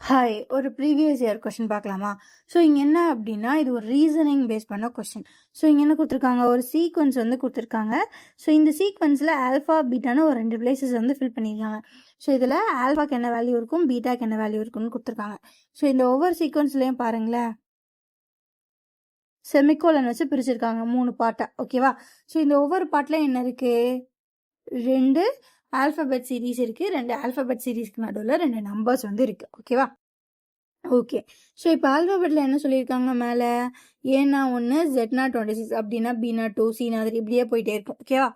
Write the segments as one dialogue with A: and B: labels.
A: Hi, ஒரு previous year question பார்க்கலாமா? So இங்கே என்ன அப்படின்னா, இது ஒரு ரீசனிங் பேஸ் பண்ண கொஸ்டின். ஸோ இங்கே என்ன கொடுத்துருக்காங்க, ஒரு சீக்வன்ஸ் வந்து கொடுத்துருக்காங்க. ஸோ இந்த சீக்வன்ஸில் ஆல்ஃபா பீட்டான ஒரு 2 பிளேசஸ் வந்து ஃபில் பண்ணியிருக்காங்க. ஸோ இதில் ஆல்ஃபாக்கு என்ன வேல்யூ இருக்கும், பீட்டாக்கு என்ன வேல்யூ இருக்குன்னு கொடுத்துருக்காங்க. ஸோ இந்த ஒவ்வொரு சீக்வன்ஸ்லையும் பாருங்களேன், செமிகோலன் வச்சு பிரிச்சிருக்காங்க 3 பார்ட்டாக. ஓகேவா? ஸோ இந்த ஒவ்வொரு பார்ட்லையும் என்ன இருக்குது, 2 ஆல்ஃபபெட் சீரீஸ் இருக்குது. 2 ஆல்ஃபபெட் சீரீஸ்க்கு நடுவில் 2 நம்பர்ஸ் வந்து இருக்குது. ஓகேவா? ஓகே. ஸோ இப்போ ஆல்ஃபபெட்டில் என்ன சொல்லியிருக்காங்க மேலே, ஏனா 1, ஜெட்னா 26, அப்படின்னா பீனா 2, சீனா 3, இப்படியே போயிட்டே இருக்கும். ஓகேவா?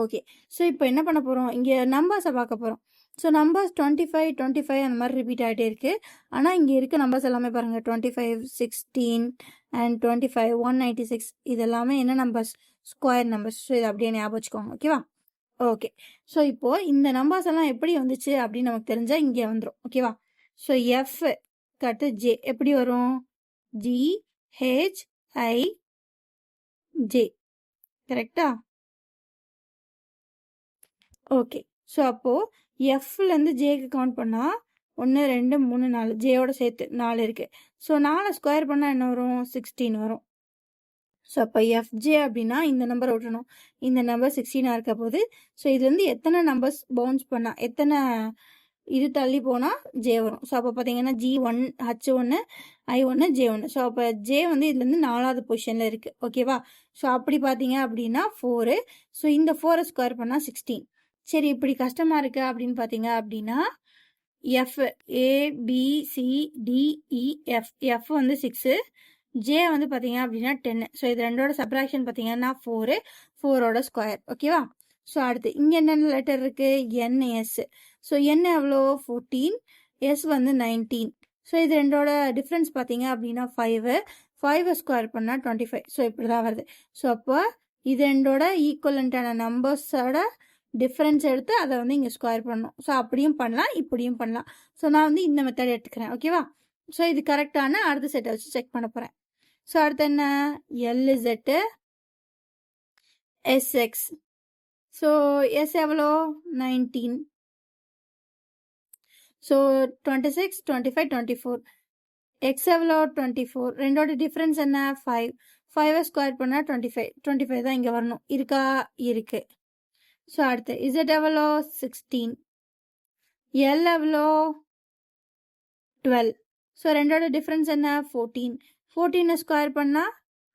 A: ஓகே. ஸோ இப்போ என்ன பண்ண போகிறோம், இங்கே நம்பர்ஸை பார்க்க போகிறோம். ஸோ நம்பர்ஸ் 25, 25 அந்த மாதிரி ரிப்பீட் ஆகிட்டே இருக்குது. ஆனால் இங்கே இருக்க நம்பர்ஸ் எல்லாமே பாருங்கள், 25, 16 அண்ட் 25, 196, இது எல்லாமே என்ன நம்பர்ஸ், ஸ்கொயர் நம்பர்ஸ். ஸோ இதை அப்படியே ஞாபகம் வச்சுக்கோங்க. ஓகேவா? ஓகே. ஸோ இப்போது இந்த நம்பர்ஸ் எல்லாம் எப்படி வந்துச்சு அப்படின்னு நமக்கு தெரிஞ்சால் இங்கே வந்துடும். ஓகேவா? ஸோ எஃப் கட்டு ஜே எப்படி வரும், GHIJ, கரெக்டா? ஓகே. ஸோ அப்போது எஃப்லேருந்து ஜேக்கு கவுண்ட் பண்ணால் 1 2 3 4, ஜேயோட சேர்த்து 4 இருக்குது. ஸோ 4 ஸ்கொயர் பண்ணால் என்ன வரும், 16 வரும். ஸோ அப்போ எஃப்ஜே அப்படின்னா இந்த நம்பரை விட்டணும், இந்த நம்பர் 16 இருக்க போது. ஸோ இதுலேருந்து எத்தனை நம்பர்ஸ் பவுன்ஸ் பண்ணால், எத்தனை இது தள்ளி போனால் ஜே வரும். ஸோ அப்போ பார்த்தீங்கன்னா G1, H1, I1, J1. So அப்போ ஜே வந்து இதுலேருந்து 4வது பொசிஷனில் இருக்குது. ஓகேவா? ஸோ அப்படி பார்த்தீங்க அப்படின்னா 4. ஸோ இந்த 4 ஸ்கொயர் பண்ணால் 16. சரி, இப்படி கஷ்டமாக இருக்குது அப்படின்னு பார்த்தீங்க அப்படின்னா எஃப் ABCDEF, எஃப் வந்து 6, ஜே வந்து பார்த்தீங்க அப்படின்னா 10. ஸோ இது ரெண்டோட சப்ராக்ஷன் பார்த்தீங்கன்னா 4, 4ஓட ஸ்கொயர். ஓகேவா? ஸோ அடுத்து இங்கே என்னென்ன லெட்டர் இருக்குது, NS. ஸோ என்ன எவ்வளோ, 14, S வந்து 19. ஸோ இது ரெண்டோட டிஃப்ரென்ஸ் பார்த்தீங்க அப்படின்னா 5 ஸ்கொயர் பண்ணால் 25. ஸோ இப்படி தான் வருது. ஸோ அப்போ இது ரெண்டோட ஈக்குவலண்ட்டான நம்பர்ஸோட டிஃப்ரென்ஸ் எடுத்து அதை வந்து இங்கே ஸ்கொயர் பண்ணணும். ஸோ அப்படியும் பண்ணலாம், இப்படியும் பண்ணலாம். ஸோ நான் வந்து இந்த மெத்தட் எடுத்துக்கிறேன். ஓகேவா? ஸோ இது கரெக்டான அடுத்த செட்டை வச்சு செக் பண்ண போகிறேன். ஸோ அடுத்து என்ன, LZ SX. ஸோ S எவ்வளோ, 19. ஸோ 26, 25, 24. எக்ஸ் எவ்வளோ, 24. ரெண்டோட டிஃப்ரென்ஸ் என்ன, 5 ஸ்கொயர் பண்ணால் 25 தான் இங்கே வரணும். இருக்கா, இருக்கு. ஸோ அடுத்து இசட் எவ்வளோ, 16. எல் எவ்வளோ, 12. ஸோ ரெண்டோட டிஃப்ரென்ஸ் என்ன, 14 ஸ்கொயர் பண்ணால்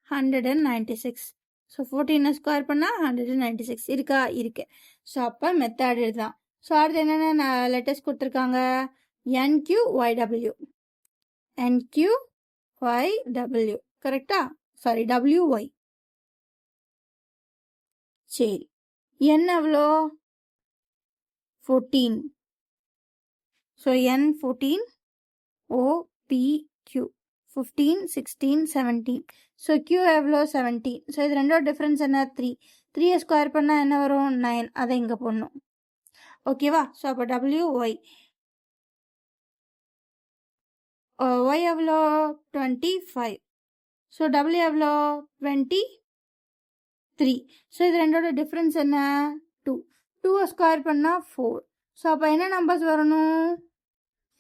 A: 196. ஸோ 14 ஸ்கொயர் பண்ணால் 196. இருக்கா, இருக்கு. ஸோ அப்போ மெத்தட் இதுதான். ஸோ அடுத்து என்னென்ன லெட்டர்ஸ் கொடுத்துருக்காங்க, NQYW, NQYW, கரெக்டா? Sorry, WY. சரி, N எவ்வளோ, 14. So N14, OPQ, 15, 16, 17. So Q எவ்வளோ, 17. ஸோ இது ரெண்டோட டிஃப்ரென்ஸ் என்ன, 3 ஸ்கொயர் பண்ணால் என்ன வரும், 9. அதை இங்கே போடணும். ஓகேவா? ஸோ அப்போ WY. Y எவ்வளோ, 25. ஸோ W எவ்வளோ, 23. ஸோ இது ரெண்டோட டிஃப்ரென்ஸ் என்ன, 2 ஸ்கொயர் பண்ணால் 4. ஸோ அப்போ என்ன நம்பர்ஸ் வரணும்,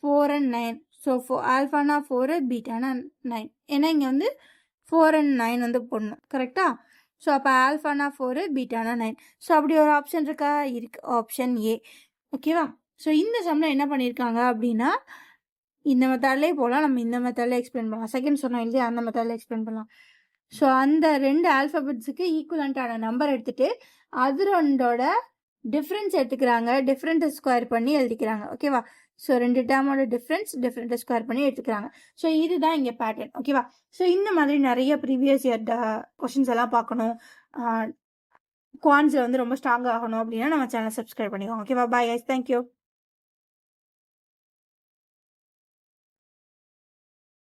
A: 4 and 9. ஸோ ஆல்ஃபானா 4, பீட்டானா 9. ஏன்னா இங்கே வந்து 4 and 9 வந்து போடணும். கரெக்டா? ஸோ அப்போ ஆல்ஃபானா 4, பீட்டானா 9. ஸோ அப்படி ஒரு ஆப்ஷன் இருக்கா, இருக்கு, ஆப்ஷன் ஏ. ஓகேவா? ஸோ இந்த சம்மில் என்ன பண்ணியிருக்காங்க அப்படின்னா, இந்த மெத்தட்லேயே போகலாம், நம்ம இந்த மெத்தட்லேயே எக்ஸ்பிளைன் பண்ணலாம். செகண்ட் சொன்னோம் இல்லையா, அந்த மெத்தடில் எக்ஸ்பிளைன் பண்ணலாம். ஸோ அந்த 2 ஆல்ஃபபெட்ஸுக்கு ஈக்குவலண்ட்டான நம்பர் எடுத்துகிட்டு அது ரெண்டோட டிஃப்ரென்ஸ் எடுத்துக்கிறாங்க, டிஃப்ரெண்ட்டை ஸ்கொயர் பண்ணி எழுதிக்கிறாங்க. ஓகேவா? ஸோ 2 டேர்மோட டிஃப்ரெண்ட்டை ஸ்கொயர் பண்ணி எடுத்துக்கிறாங்க. ஸோ இதுதான் இங்கே பேட்டர்ன். ஓகேவா? ஸோ இந்த மாதிரி நிறைய ப்ரீவியஸ் இயர் கொஷின்ஸ் எல்லாம் பார்க்கணும், குவான்ஸில் வந்து ரொம்ப ஸ்ட்ராங் ஆகணும் அப்படின்னா நம்ம சேனல் சப்ஸ்கிரைப் பண்ணிக்கோங்க. ஓகேவா? Bye guys, thank you.